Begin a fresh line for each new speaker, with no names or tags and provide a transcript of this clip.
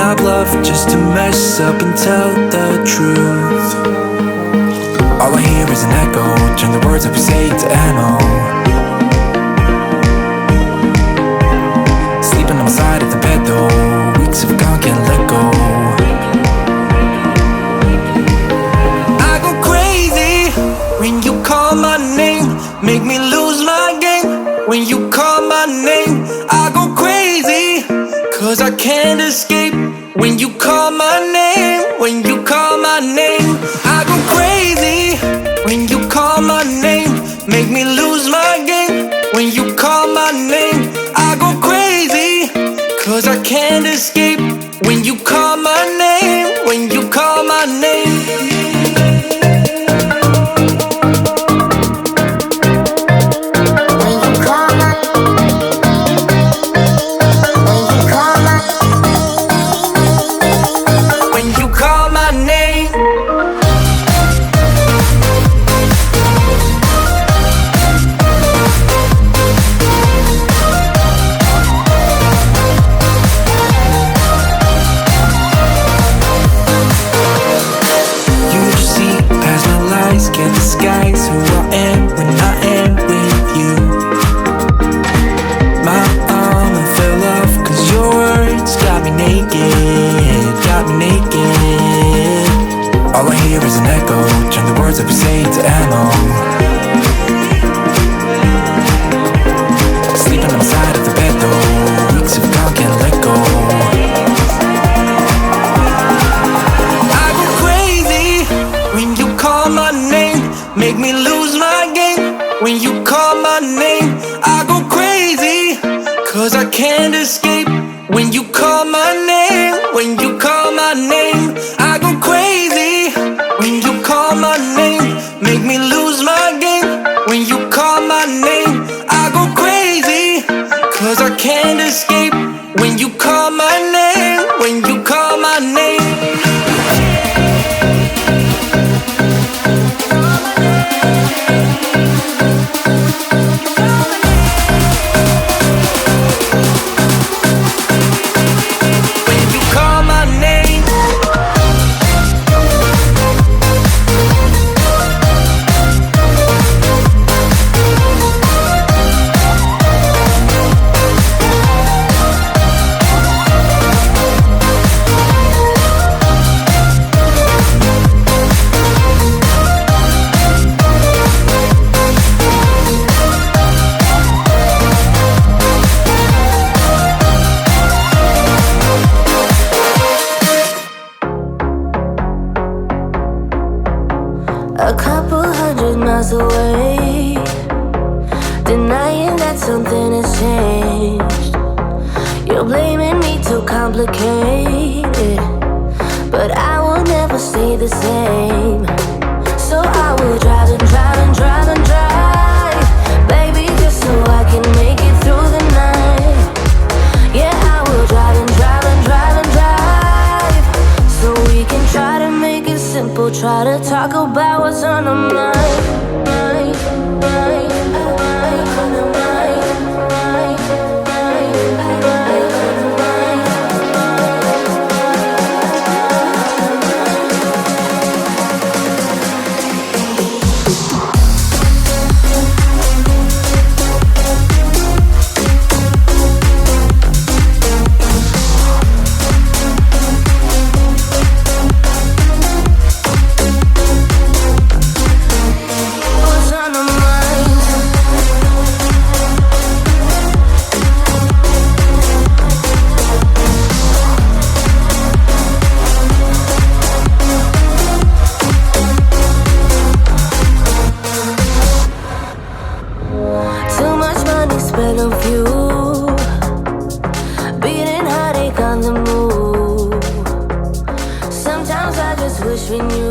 I bluff just to mess up and tell the truth. All I hear is an echo, turn the words up and say to N-O. Sleeping on my side of the bed though, weeks have gone, can't let go. I go crazy when you call my name, make me lose my game. When you call my name, I go crazy, cause I can't escape. When you call my name, when you call my name, I go crazy. When you call my name, make me lose my game. When you call my name, I go crazy, cause I can't escape. When you call my name, when you call my name. Can't disguise who I am when I am with you. My armor fell off cause your words got me naked, got me naked. All I hear is an echo, turn the words up and say to N-O. Sleeping on the side of the bed though, weeks have gone, can't let go. I go crazy when you call my name, make me lose my game. When you call my name, I go crazy, cause I can't escape. When you call my name, when you call my name, I go crazy. When you call my name, make me lose my game. When you call my name, I go crazy, cause I can't escape. When you call my name, when you call my name.
A couple 100 miles away, denying that something has changed. You're blaming me, too complicated, but I will never stay the same. So I will drive and drive and drive and drive, baby, just so I can make it through the night. Yeah, I will drive and drive and drive and drive, so we can try to make it simple. Try to talk about what's on our mind. When you